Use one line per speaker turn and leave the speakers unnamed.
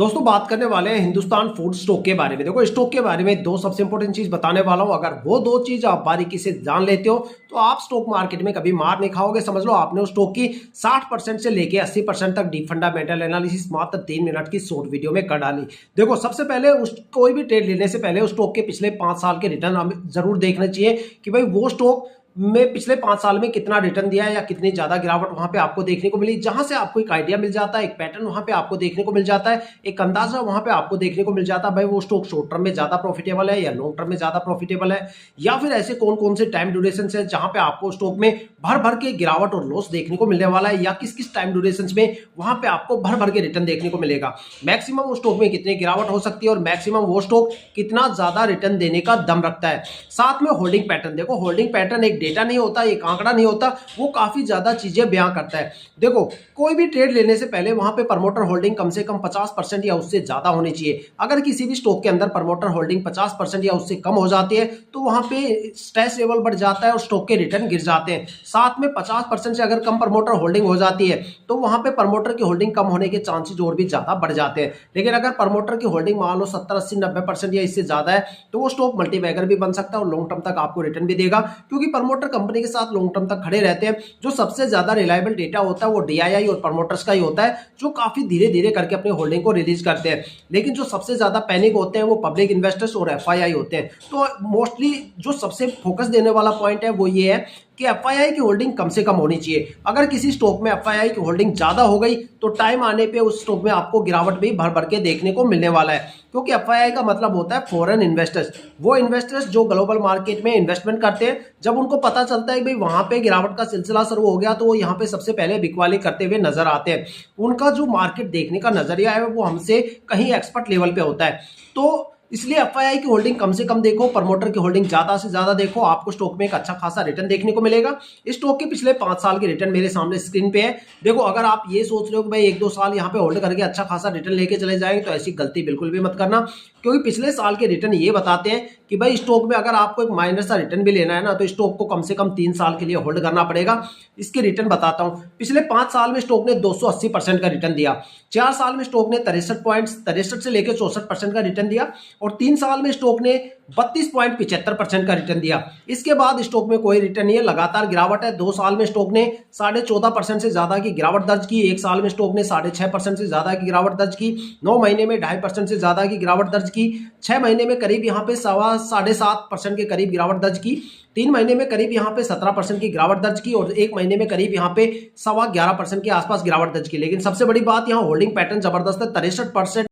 दोस्तों बात करने वाले हैं हिंदुस्तान फूड स्टॉक के बारे में। देखो स्टॉक के बारे में दो सबसे इंपॉर्टेंट चीज बताने वाला हूं। अगर वो दो चीज आप बारीकी से जान लेते हो तो आप स्टॉक मार्केट में कभी मार नहीं खाओगे। समझ लो आपने उस स्टॉक की 60% से लेके 80% तक डीप फंडामेंटल एनालिसिस मात्र 3 मिनट की शॉर्ट वीडियो में कर डाली। देखो सबसे पहले उस कोई भी ट्रेड लेने से पहले उस स्टॉक के पिछले 5 साल के रिटर्न हमें जरूर देखना चाहिए कि भाई वो स्टॉक में पिछले 5 साल में कितना रिटर्न दिया है या कितनी ज्यादा गिरावट वहां पे आपको देखने को मिली। जहां से आपको एक आइडिया मिल जाता है, एक पैटर्न वहां पे आपको देखने को मिल जाता है, एक अंदाजा वहां पे आपको देखने को मिल जाता है भाई वो स्टॉक शॉर्ट टर्म में ज्यादा प्रॉफिटेबल है या लॉन्ग टर्म में ज्यादा प्रॉफिटेबल है, या फिर ऐसे कौन कौन से टाइम ड्यूरेशन है जहां पे आपको स्टॉक में भर भर के गिरावट और लॉस देखने को मिलने वाला है, या किस किस टाइम ड्यूरेशन में वहां पे आपको भर भर के रिटर्न देखने को मिलेगा। मैक्सिमम वो स्टॉक में कितनी गिरावट हो सकती है और मैक्सिमम वो स्टॉक कितना ज्यादा रिटर्न देने का दम रखता है। साथ में होल्डिंग पैटर्न, देखो होल्डिंग पैटर्न एक डेटा नहीं होता, एक आंकड़ा नहीं होता, वो काफी ज्यादा चीजें बयां करता है। देखो कोई भी ट्रेड लेने से पहले वहां पे प्रमोटर होल्डिंग कम से कम 50% या उससे ज्यादा होनी चाहिए। अगर किसी भी स्टॉक के अंदर प्रमोटर होल्डिंग 50% या उससे कम हो जाती है तो वहां पे स्ट्रेस लेवल बढ़ जाता है और स्टॉक के रिटर्न गिर जाते हैं। साथ में 50% से अगर कम प्रमोटर होल्डिंग हो जाती है तो वहां पे प्रमोटर की होल्डिंग कम होने के चांसेस और भी ज्यादा बढ़ जाते हैं। लेकिन अगर प्रमोटर की होल्डिंग मान लो 70, 80, 90% या इससे ज्यादा है तो वो स्टॉक मल्टीबैगर भी बन सकता है और लॉन्ग टर्म तक आपको रिटर्न भी देगा, क्योंकि प्रमोटर कंपनी के साथ लॉन्ग टर्म तक खड़े रहते हैं। जो सबसे ज्यादा रिलायबल डेटा होता है वो डीआईआई और प्रमोटर्स का ही होता है, जो काफी धीरे धीरे करके अपनी होल्डिंग को रिलीज करते हैं। लेकिन जो सबसे ज्यादा पैनिक होते हैं वो पब्लिक इन्वेस्टर्स और एफआईआई होते हैं। तो मोस्टली जो सबसे फोकस देने वाला पॉइंट है वो ये है कि एफआईआई की होल्डिंग कम से कम होनी चाहिए। अगर किसी स्टॉक में एफआईआई की होल्डिंग ज्यादा हो गई तो टाइम आने पे उस स्टॉक में आपको गिरावट भी भर भर के देखने को मिलने वाला है, क्योंकि एफआईआई का मतलब होता है फॉरेन इन्वेस्टर्स। वो इन्वेस्टर्स जो ग्लोबल मार्केट में इन्वेस्टमेंट करते हैं, जब उनको पता चलता है भाई वहां पे गिरावट का सिलसिला शुरू हो गया तो वो यहाँ पे सबसे पहले बिकवाली करते हुए नजर आते हैं। उनका जो मार्केट देखने का नजरिया है वो हमसे कहीं एक्सपर्ट लेवल पे होता है। तो इसलिए एफआईआई की होल्डिंग कम से कम देखो, प्रमोटर की होल्डिंग ज्यादा से ज्यादा देखो, आपको स्टॉक में एक अच्छा खासा रिटर्न देखने को मिलेगा। इस स्टॉक के पिछले 5 साल के रिटर्न मेरे सामने स्क्रीन पे है। देखो अगर आप ये सोच रहे हो कि भाई 1-2 साल यहाँ पे होल्ड करके अच्छा खासा रिटर्न लेके चले जाएंगे तो ऐसी गलती बिल्कुल भी मत करना, क्योंकि पिछले साल के रिटर्न ये बताते हैं कि भाई स्टॉक में अगर आपको एक माइनर सा रिटर्न भी लेना है ना तो स्टॉक को कम से कम 3 साल के लिए होल्ड करना पड़ेगा। इसके रिटर्न बताता हूं। पिछले 5 साल में स्टॉक ने 280% का रिटर्न दिया, 4 साल में स्टॉक ने 63 से लेकर 64% का रिटर्न दिया और 3 साल में स्टॉक ने 32.75% का रिटर्न दिया। इसके बाद स्टॉक में कोई रिटर्न नहीं है, लगातार गिरावट है। 2 साल में स्टॉक ने 14.5% से ज्यादा की गिरावट दर्ज की, 1 साल में स्टॉक ने 6.5% से ज्यादा की गिरावट दर्ज की, 9 महीने में 2.5% से ज्यादा की गिरावट दर्ज की, 6 महीने में करीब यहाँ पे 7.5% के करीब गिरावट दर्ज की, 3 महीने में करीब यहाँ पे 17% की गिरावट दर्ज की और 1 महीने में करीब यहाँ पे 11.25% के आसपास गिरावट दर्ज की। लेकिन सबसे बड़ी बात यहाँ होल्डिंग पैटर्न जबरदस्त है, 63%